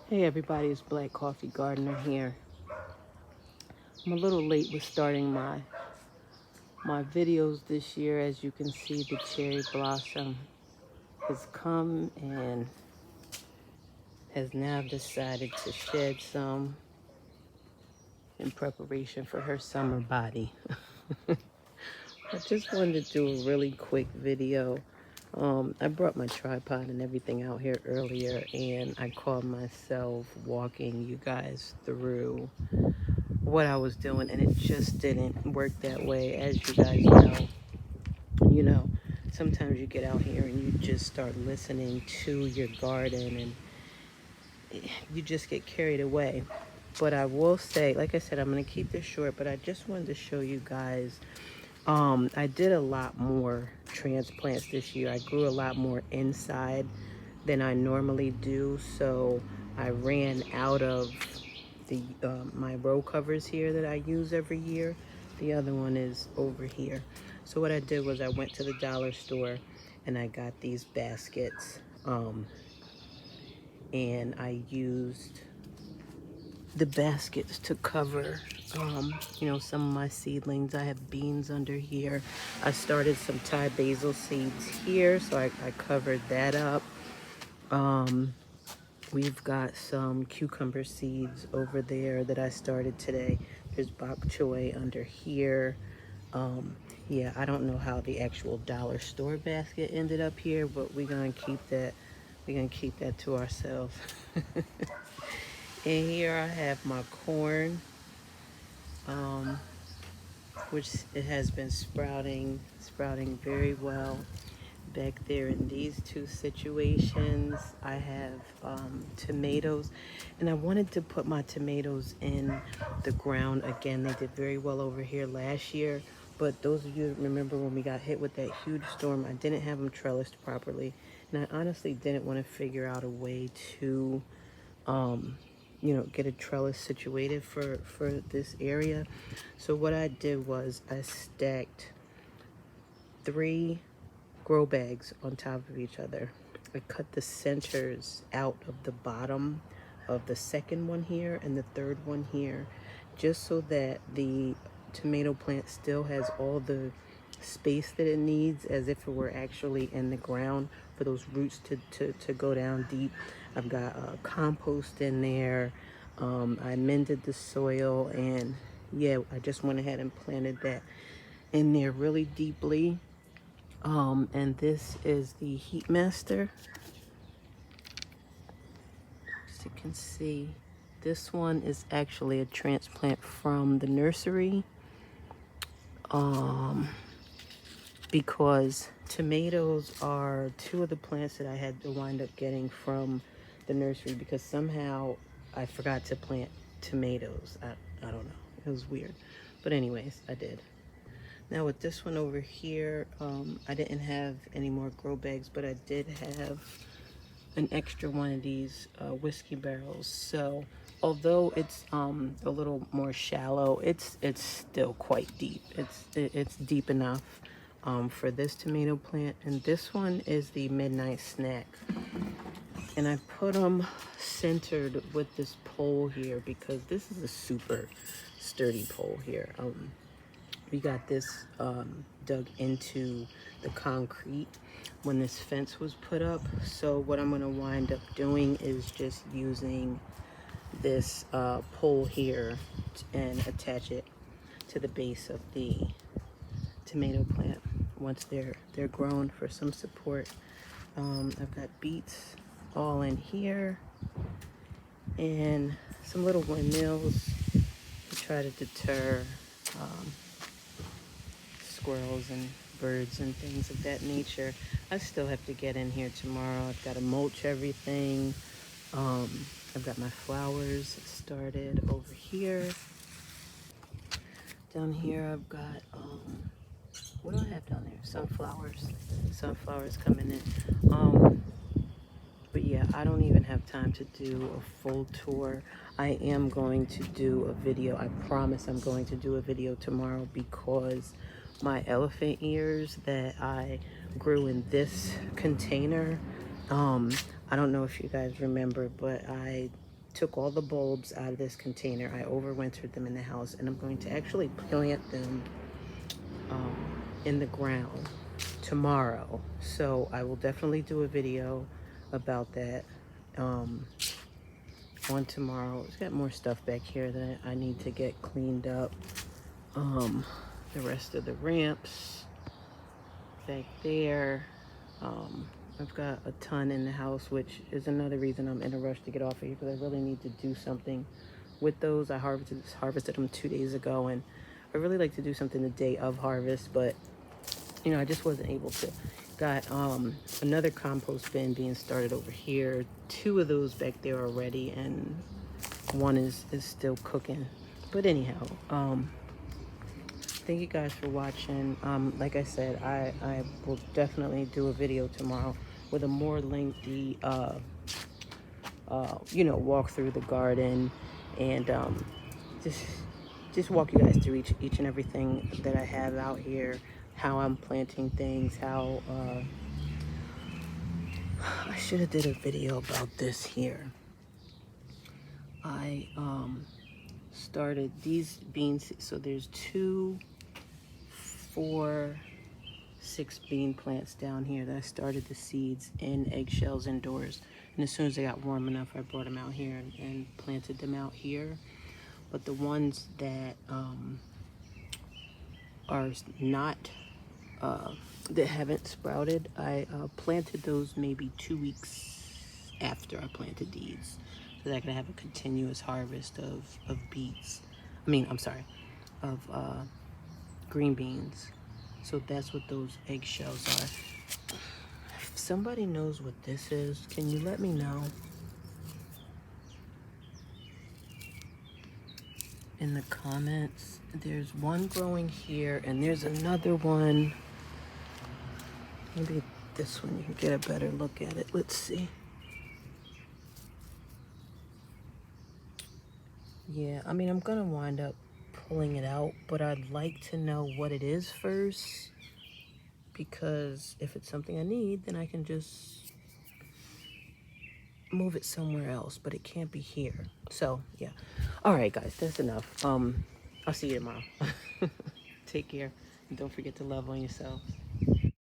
Hey everybody, it's Black Coffee Gardener here. I'm a little late with starting my videos this year. As you can see, the cherry blossom has come and has now decided to shed some in preparation for her summer body. I just wanted to do a really quick video. I brought my tripod and everything out here earlier, and I caught myself walking you guys through what I was doing, and it just didn't work that way. As you guys know, you know, sometimes you get out here and you just start listening to your garden and you just get carried away. But I will say, like I said, I'm going to keep this short, but I just wanted to show you guys. I did a lot more transplants this year. I grew a lot more inside than I normally do. So I ran out of the my row covers here that I use every year. The other one is over here. So what I did was I went to the dollar store and I got these baskets, and I used the baskets to cover some of my seedlings. I have beans under here. I started some Thai basil seeds here, so I covered that up. We've got some cucumber seeds over there that I started today. There's bok choy under here. Yeah, I don't know how the actual dollar store basket ended up here, but we're gonna keep that. We're gonna keep that to ourselves. And here I have my corn, um, which it has been sprouting very well. Back there in these two situations, I have tomatoes, and I wanted to put my tomatoes in the ground again. They did very well over here last year, but those of you that remember when we got hit with that huge storm, I didn't have them trellised properly, and I honestly didn't want to figure out a way to get a trellis situated for this area. So what I did was I stacked 3 grow bags on top of each other. I cut the centers out of the bottom of the second one here and the third one here, just so that the tomato plant still has all the space that it needs, as if it were actually in the ground, for those roots to go down deep. I've got compost in there. I mended the soil, and yeah, I just went ahead and planted that in there really deeply. And this is the Heat Master. As you can see, this one is actually a transplant from the nursery. Because tomatoes are 2 of the plants that I had to wind up getting from the nursery, because somehow I forgot to plant tomatoes. I don't know. It was weird. But anyways, I did. Now with this one over here, I didn't have any more grow bags, but I did have an extra one of these whiskey barrels. So although it's a little more shallow, it's still quite deep. It's deep enough for this tomato plant. And this one is the Midnight Snack. And I put them centered with this pole here because this is a super sturdy pole here. We got this dug into the concrete when this fence was put up. So what I'm gonna wind up doing is just using this pole here and attach it to the base of the tomato plant once they're grown, for some support. I've got beets all in here and some little windmills to try to deter squirrels and birds and things of that nature. I still have to get in here tomorrow. I've got to mulch everything. I've got my flowers started over here. Down here I've got, what do I have down there? Sunflowers coming in. But yeah, I don't even have time to do a full tour. I am going to do a video. I promise I'm going to do a video tomorrow, because my elephant ears that I grew in this container, I don't know if you guys remember, but I took all the bulbs out of this container. I overwintered them in the house, and I'm going to actually plant them in the ground tomorrow. So I will definitely do a video about that on tomorrow. It's got more stuff back here that I need to get cleaned up. The rest of the ramps back there. I've got a ton in the house, which is another reason I'm in a rush to get off of here, because I really need to do something with those. I harvested them 2 days ago, and I really like to do something the day of harvest, but you know, I just wasn't able to. Got another compost bin being started over here. 2 of those back there already, and one is still cooking. But anyhow, thank you guys for watching. Like I said, I will definitely do a video tomorrow with a more lengthy, you know, walk through the garden, and just walk you guys through each and everything that I have out here, how I'm planting things, how I should have did a video about this here. I started these beans, so there's 2, 4, 6 bean plants down here that I started the seeds in eggshells indoors, and as soon as they got warm enough, I brought them out here and planted them out here. But the ones that are not that haven't sprouted, I planted those maybe 2 weeks after I planted these, so that I could have a continuous harvest of beets. I'm sorry, of green beans. So that's what those eggshells are. If somebody knows what this is, can you let me know in the comments? There's one growing here, and there's another one. Maybe this one, you can get a better look at it. Let's see. Yeah, I mean, I'm gonna wind up pulling it out, but I'd like to know what it is first, because if it's something I need, then I can just move it somewhere else, but it can't be here. So yeah. All right, guys, that's enough. I'll see you tomorrow. Take care, and don't forget to love on yourselves.